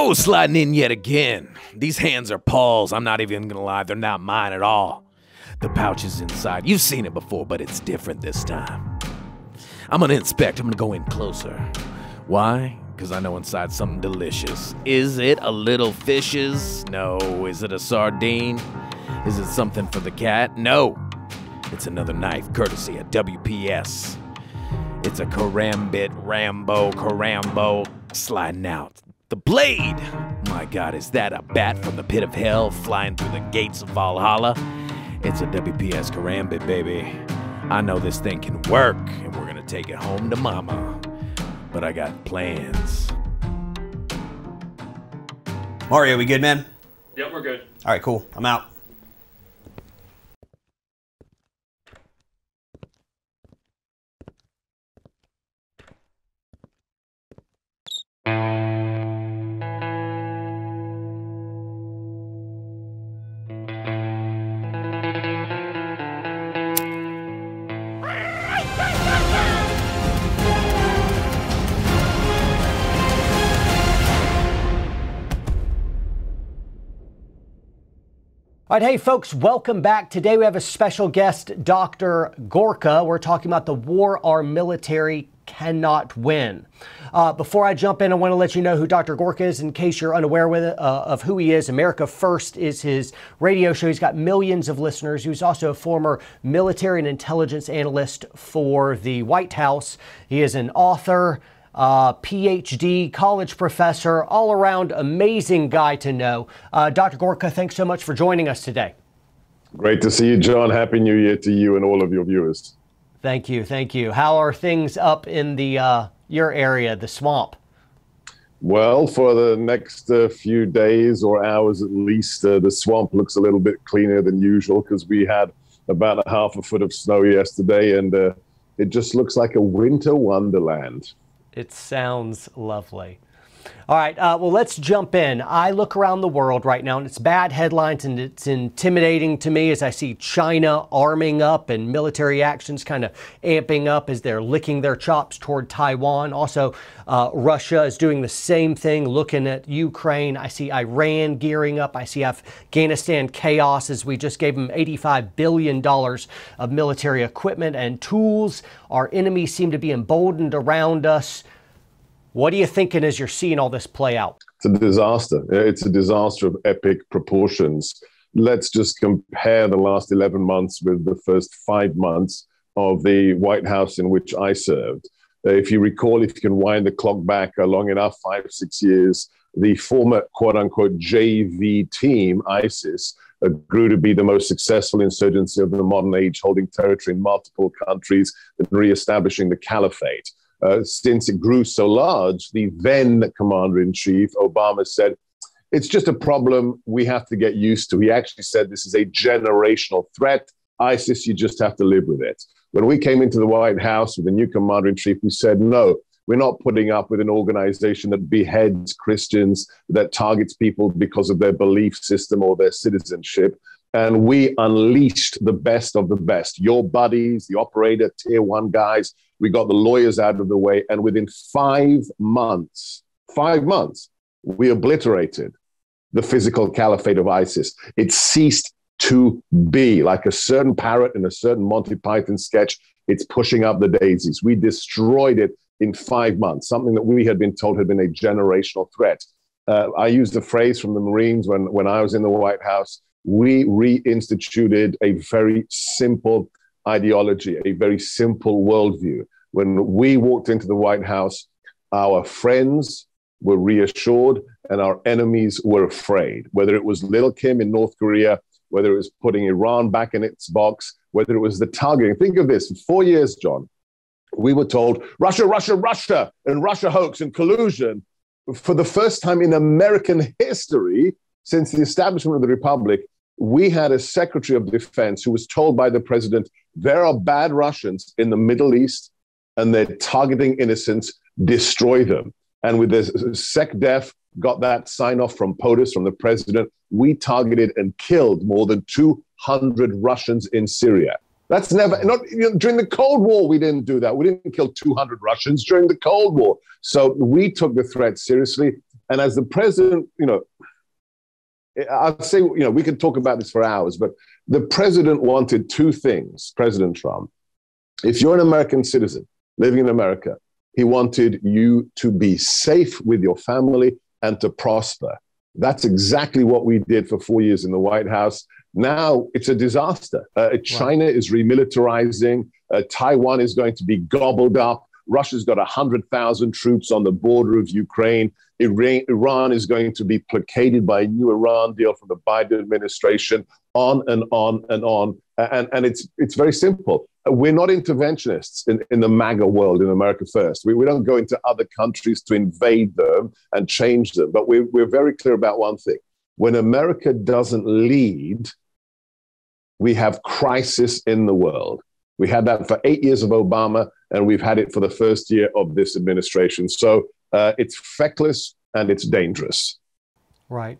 Oh, sliding in yet again. These hands are Paul's. I'm not even gonna lie, they're not mine at all. The pouch is inside. You've seen it before, but it's different this time. I'm gonna inspect. I'm gonna go in closer. Why? Because I know inside something delicious. Is it a little fishes? No. Is it a sardine? Is it something for the cat? No. It's another knife, courtesy of WPS. It's a Karambit Carambo sliding out. The blade! My God, is that a bat from the pit of hell flying through the gates of Valhalla? It's a WPS Karambit, baby. I know this thing can work, and we're gonna take it home to mama. But I got plans. Mario, we good, man? Yep, we're good. All right, cool. I'm out. All right, hey folks, welcome back. Today we have a special guest, Dr. Gorka. We're talking about the war our military cannot win. Before I jump in, I want to let you know who Dr. Gorka is in case you're unaware of who he is. America First is his radio show. He's got millions of listeners. He was also a former military and intelligence analyst for the White House. He is an author, PhD, college professor, all around amazing guy to know. Dr. Gorka, thanks so much for joining us today. Great to see you, John. Happy New Year to you and all of your viewers. Thank you. Thank you. How are things up in the your area, the swamp? Well, for the next few days or hours at least, the swamp looks a little bit cleaner than usual because we had about a half a foot of snow yesterday, and it just looks like a winter wonderland. It sounds lovely. All right, well, let's jump in. I look around the world right now, and it's bad headlines, and it's intimidating to me as I see China arming up and military actions kind of amping up as they're licking their chops toward Taiwan. Also, Russia is doing the same thing, looking at Ukraine. I see Iran gearing up. I see Afghanistan chaos as we just gave them $85 billion of military equipment and tools. Our enemies seem to be emboldened around us. What are you thinking as you're seeing all this play out? It's a disaster. It's a disaster of epic proportions. Let's just compare the last 11 months with the first 5 months of the White House in which I served. If you recall, if you can wind the clock back long enough, 5 or 6 years, the former quote-unquote JV team, ISIS, grew to be the most successful insurgency of the modern age, holding territory in multiple countries and reestablishing the caliphate. Since it grew so large, the then commander-in-chief, Obama, said, it's just a problem we have to get used to. He actually said this is a generational threat. ISIS, you just have to live with it. When we came into the White House with the new commander-in-chief, we said, no, we're not putting up with an organization that beheads Christians, that targets people because of their belief system or their citizenship. And we unleashed the best of the best. Your buddies, the operator, tier one guys, we got the lawyers out of the way. And within 5 months, we obliterated the physical caliphate of ISIS. It ceased to be. Like a certain parrot in a certain Monty Python sketch, it's pushing up the daisies. We destroyed it in 5 months, something that we had been told had been a generational threat. I used a phrase from the Marines when I was in the White House. We reinstituted a very simple ideology, a very simple worldview. When we walked into the White House, our friends were reassured and our enemies were afraid. Whether it was Little Kim in North Korea, whether it was putting Iran back in its box, whether it was the targeting. Think of this, for 4 years, John, we were told, Russia, Russia, Russia, and Russia hoax and collusion. For the first time in American history, since the establishment of the Republic, we had a Secretary of Defense who was told by the president, there are bad Russians in the Middle East and they're targeting innocents, destroy them. And with the SecDef got that sign off from POTUS, from the president, we targeted and killed more than 200 Russians in Syria. That's never, during the Cold War, we didn't do that. We didn't kill 200 Russians during the Cold War. So we took the threat seriously. And as the president, I'd say, we could talk about this for hours, but the president wanted two things, President Trump. If you're an American citizen living in America, he wanted you to be safe with your family and to prosper. That's exactly what we did for 4 years in the White House. Now it's a disaster. China is remilitarizing. Taiwan is going to be gobbled up. Russia's got 100,000 troops on the border of Ukraine. Iran is going to be placated by a new Iran deal from the Biden administration, on and on and on. And it's very simple. We're not interventionists in the MAGA world, in America First. We don't go into other countries to invade them and change them. But we're very clear about one thing. When America doesn't lead, we have crisis in the world. We had that for 8 years of Obama, and we've had it for the first year of this administration. So it's feckless and it's dangerous. Right.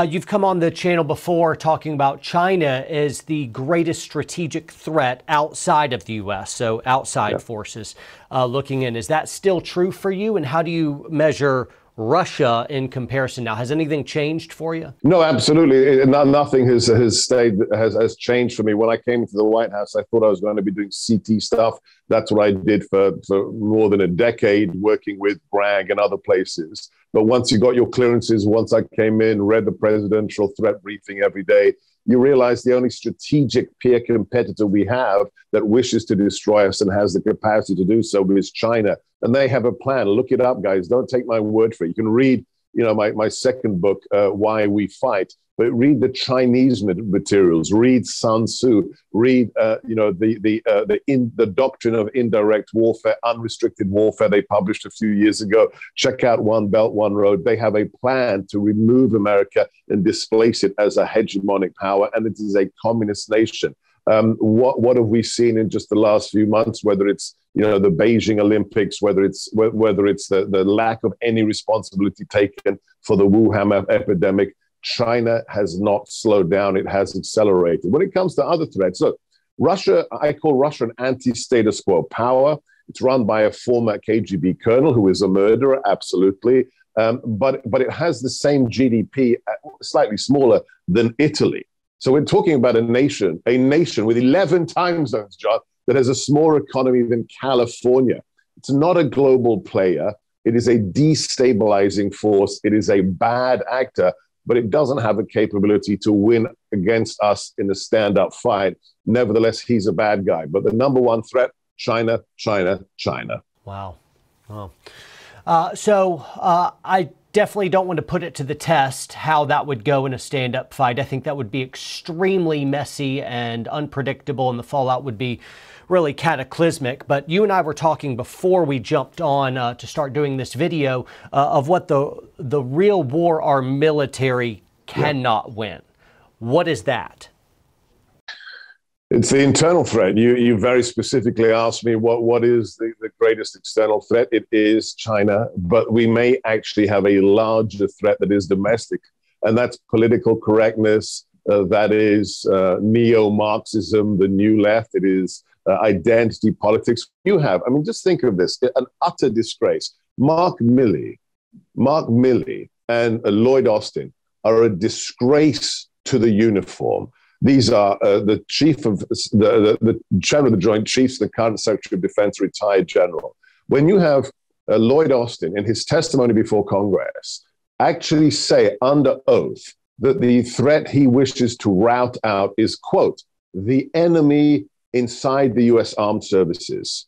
You've come on the channel before talking about China as the greatest strategic threat outside of the U.S., so outside forces looking in. Is that still true for you? And how do you measure Russia in comparison now? Has anything changed for you? No, absolutely. Nothing has changed for me. When I came into the White House, I thought I was going to be doing CT stuff. That's what I did for more than a decade, working with Bragg and other places. But once you got your clearances, once I came in, read the presidential threat briefing every day, you realize the only strategic peer competitor we have that wishes to destroy us and has the capacity to do so is China. And they have a plan. Look it up, guys. Don't take my word for it. You can read, my second book, Why We Fight, but read the Chinese materials, read Sun Tzu, read, the doctrine of indirect warfare, unrestricted warfare they published a few years ago. Check out One Belt, One Road. They have a plan to remove America and displace it as a hegemonic power, and it is a communist nation. What have we seen in just the last few months, whether it's the Beijing Olympics, whether it's the lack of any responsibility taken for the Wuhan epidemic? China has not slowed down. It has accelerated. When it comes to other threats, look, Russia, I call Russia an anti-status quo power. It's run by a former KGB colonel who is a murderer, absolutely. But it has the same GDP, slightly smaller than Italy. So we're talking about a nation with 11 time zones, John, that has a smaller economy than California. It's not a global player. It is a destabilizing force. It is a bad actor, but it doesn't have a capability to win against us in a stand-up fight. Nevertheless, he's a bad guy. But the number one threat, China, China, China. Wow. Wow. I definitely don't want to put it to the test how that would go in a stand-up fight. I think that would be extremely messy and unpredictable, and the fallout would be really cataclysmic. But you and I were talking before we jumped on to start doing this video of what the real war our military cannot win. What is that? It's the internal threat. You very specifically asked me what is the greatest external threat. It is China, but we may actually have a larger threat that is domestic, and that's political correctness. That is neo-Marxism, the new left. It is identity politics. Just think of this, an utter disgrace. Mark Milley and Lloyd Austin are a disgrace to the uniform. These are the chairman of the Joint Chiefs, the current Secretary of Defense, retired general. When you have Lloyd Austin in his testimony before Congress actually say under oath that the threat he wishes to rout out is, quote, the enemy inside the U.S. Armed Services.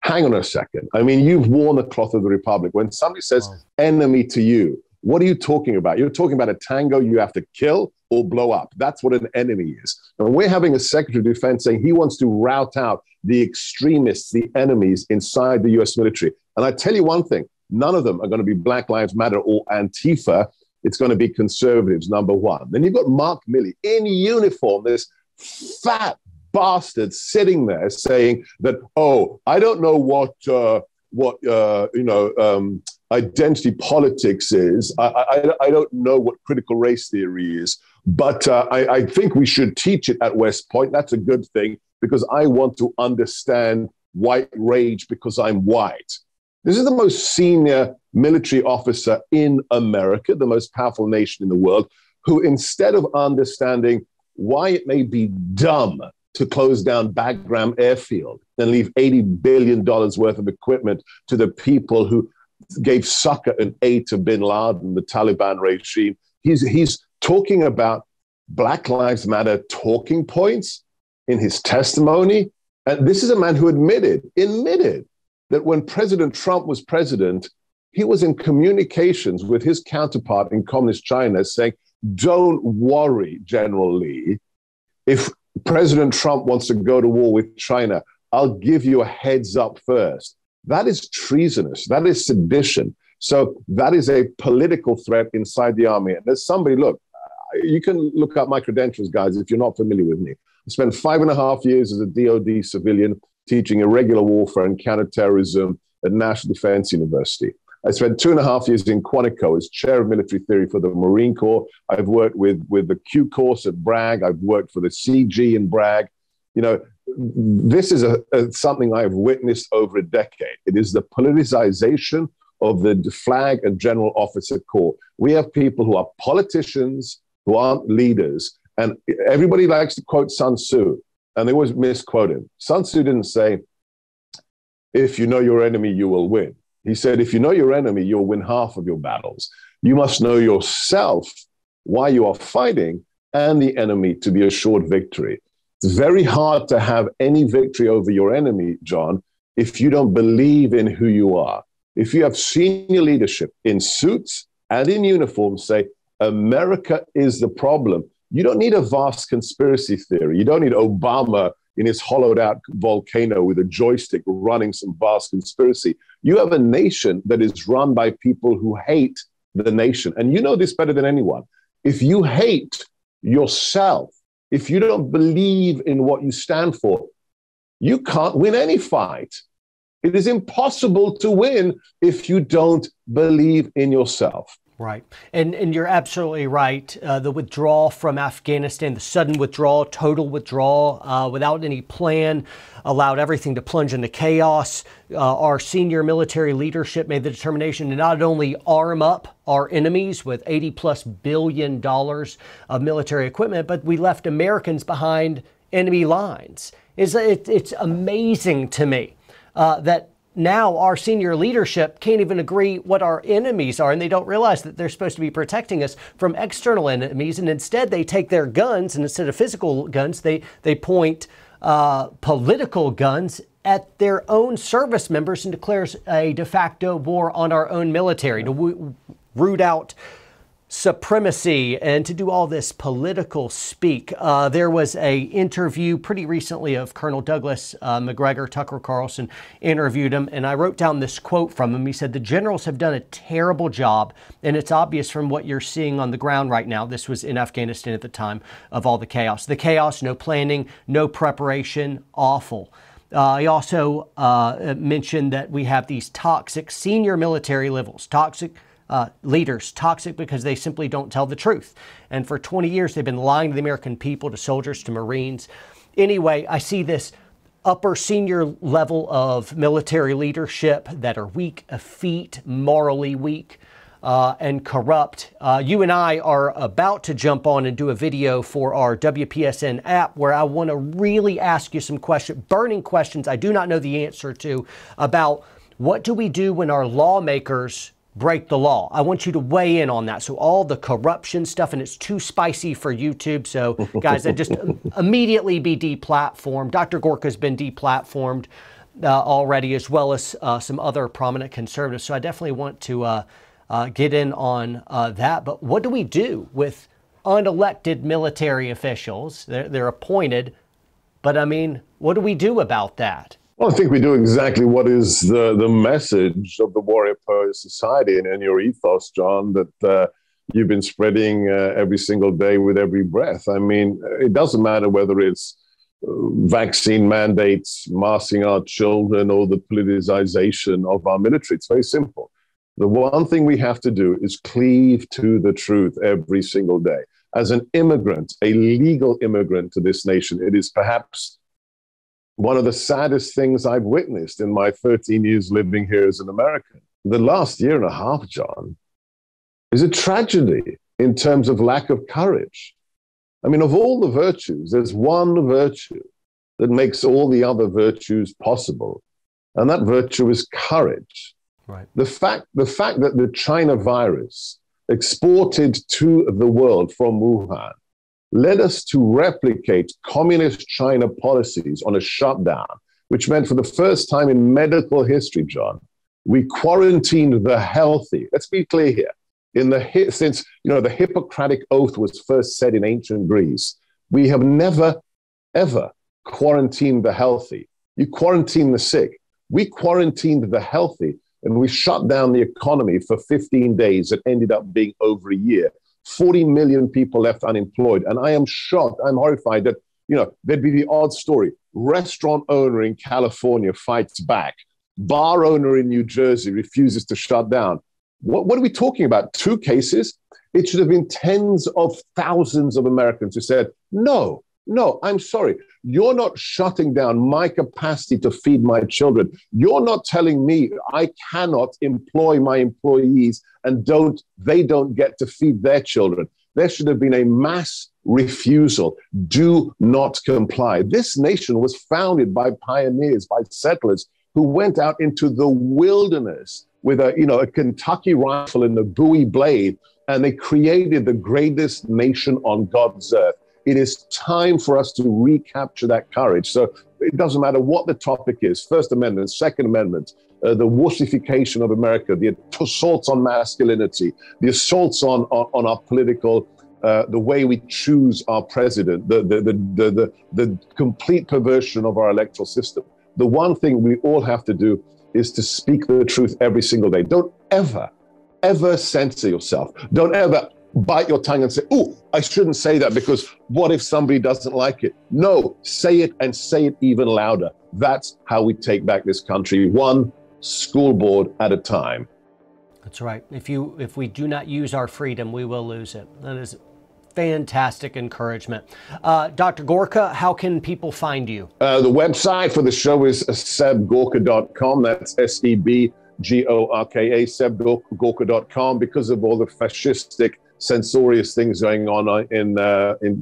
Hang on a second. You've worn the cloth of the Republic. When somebody says enemy to you, what are you talking about? You're talking about a tango you have to kill or blow up. That's what an enemy is. And we're having a Secretary of Defense saying he wants to rout out the extremists, the enemies inside the U.S. military. And I tell you one thing, none of them are going to be Black Lives Matter or Antifa. It's going to be conservatives, number one. Then you've got Mark Milley in uniform, this fat bastard sitting there saying that, I don't know what identity politics is. I don't know what critical race theory is, but I think we should teach it at West Point. That's a good thing because I want to understand white rage because I'm white. This is the most senior military officer in America, the most powerful nation in the world, who instead of understanding why it may be dumb to close down Bagram Airfield and leave $80 billion worth of equipment to the people who gave succor and aid to bin Laden, the Taliban regime. He's talking about Black Lives Matter talking points in his testimony. And this is a man who admitted that when President Trump was president, he was in communications with his counterpart in communist China saying, don't worry, General Lee, if President Trump wants to go to war with China, I'll give you a heads up first. That is treasonous. That is sedition. So that is a political threat inside the army. And there's somebody, look, you can look up my credentials, guys, if you're not familiar with me. I spent 5.5 years as a DOD civilian teaching irregular warfare and counterterrorism at National Defense University. I spent 2.5 years in Quantico as chair of military theory for the Marine Corps. I've worked with the Q course at Bragg. I've worked for the CG in Bragg. You know, this is something I've witnessed over a decade. It is the politicization of the Flag and General Officer Corps. We have people who are politicians, who aren't leaders. And everybody likes to quote Sun Tzu, and they always misquote him. Sun Tzu didn't say, if you know your enemy, you will win. He said, if you know your enemy, you'll win half of your battles. You must know yourself, why you are fighting, and the enemy to be assured victory. It's very hard to have any victory over your enemy, John, if you don't believe in who you are. If you have senior leadership in suits and in uniform say, America is the problem, you don't need a vast conspiracy theory. You don't need Obama in his hollowed out volcano with a joystick running some vast conspiracy. You have a nation that is run by people who hate the nation. And you know this better than anyone. If you hate yourself, if you don't believe in what you stand for, you can't win any fight. It is impossible to win if you don't believe in yourself. Right. And you're absolutely right. The withdrawal from Afghanistan, the sudden withdrawal, total withdrawal, without any plan, allowed everything to plunge into chaos. Our senior military leadership made the determination to not only arm up our enemies with $80+ billion of military equipment, but we left Americans behind enemy lines. It's amazing to me that now our senior leadership can't even agree what our enemies are, and they don't realize that they're supposed to be protecting us from external enemies, and instead they take their guns, and instead of physical guns, they point political guns at their own service members and declares a de facto war on our own military to root out supremacy and to do all this political speak. There was a interview pretty recently of Colonel Douglas McGregor. Tucker Carlson interviewed him, and I wrote down this quote from him. He said, "The generals have done a terrible job, and it's obvious from what you're seeing on the ground right now." This was in Afghanistan at the time of all the chaos. The chaos, no planning, no preparation, awful. He also mentioned that we have these toxic senior military levels, toxic leaders, toxic because they simply don't tell the truth. And for 20 years, they've been lying to the American people, to soldiers, to Marines. Anyway, I see this upper senior level of military leadership that are weak, effete, morally weak, and corrupt. You and I are about to jump on and do a video for our WPSN app where I want to really ask you some burning questions I do not know the answer to about what do we do when our lawmakers break the law. I want you to weigh in on that. So all the corruption stuff, and it's too spicy for YouTube. So guys, I just immediately be deplatformed. Dr. Gorka has been deplatformed already, as well as some other prominent conservatives. So I definitely want to get in on that. But what do we do with unelected military officials? They're appointed, but I mean, what do we do about that? Well, I think we do exactly what is the message of the Warrior Poet Society and your ethos, John, that you've been spreading every single day with every breath. I mean, it doesn't matter whether it's vaccine mandates, masking our children, or the politicization of our military. It's very simple. The one thing we have to do is cleave to the truth every single day. As an immigrant, a legal immigrant to this nation, it is perhaps one of the saddest things I've witnessed in my 13 years living here as an American. The last year and a half, John, is a tragedy in terms of lack of courage. I mean, of all the virtues, there's one virtue that makes all the other virtues possible, and that virtue is courage. Right. The fact that the China virus exported to the world from Wuhan led us to replicate communist China policies on a shutdown, which meant for the first time in medical history, John, we quarantined the healthy. Let's be clear here. Since the Hippocratic Oath was first said in ancient Greece, we have never, ever quarantined the healthy. You quarantine the sick. We quarantined the healthy, and we shut down the economy for 15 days. It ended up being over a year. 40 million people left unemployed. And I am shocked, I'm horrified that, there'd be the odd story. Restaurant owner in California fights back. Bar owner in New Jersey refuses to shut down. What are we talking about? 2 cases? It should have been tens of thousands of Americans who said, no, I'm sorry. You're not shutting down my capacity to feed my children. You're not telling me I cannot employ my employees and they don't get to feed their children. There should have been a mass refusal. Do not comply. This nation was founded by pioneers, by settlers who went out into the wilderness with a Kentucky rifle and a Bowie blade, and they created the greatest nation on God's earth. It is time for us to recapture that courage. So it doesn't matter what the topic is, First Amendment, Second Amendment, the wussification of America, the assaults on masculinity, the assaults on our political, the way we choose our president, the complete perversion of our electoral system. The one thing we all have to do is to speak the truth every single day. Don't ever, ever censor yourself. Don't ever bite your tongue and say, oh, I shouldn't say that because what if somebody doesn't like it? No, say it and say it even louder. That's how we take back this country, one school board at a time. That's right. If we do not use our freedom, we will lose it. That is fantastic encouragement. Dr. Gorka, how can people find you? The website for the show is sebgorka.com. That's SEBGORKA, sebgorka.com. Because of all the fascistic, censorious things going on in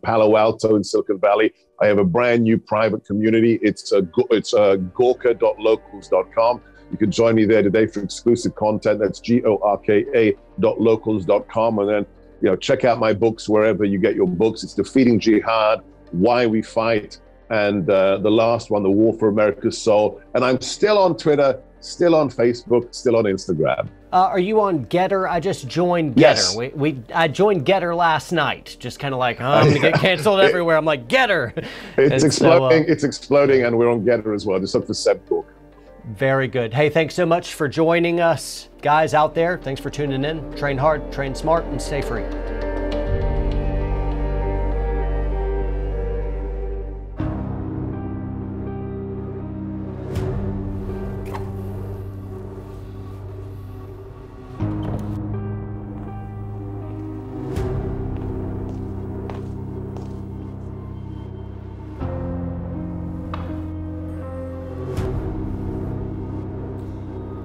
Palo Alto and Silicon Valley, I have a brand new private community. It's gorka.locals.com. You can join me there today for exclusive content. That's gorka.locals.com. And then check out my books wherever you get your books. It's Defeating Jihad, Why We Fight, and the last one, The War for America's Soul. And I'm still on Twitter, still on Facebook, still on Instagram. Are you on Getter? I just joined Getter. Yes. I joined Getter last night. Just kind of like, I'm going to get canceled everywhere. I'm like, Getter. It's exploding. It's exploding, and we're on Getter as well. Just look for Seb Gorka. Very good. Hey, thanks so much for joining us. Guys out there, thanks for tuning in. Train hard, train smart, and stay free.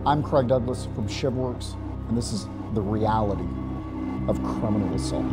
I'm Craig Douglas from ShivWorks, and this is the reality of criminal assault.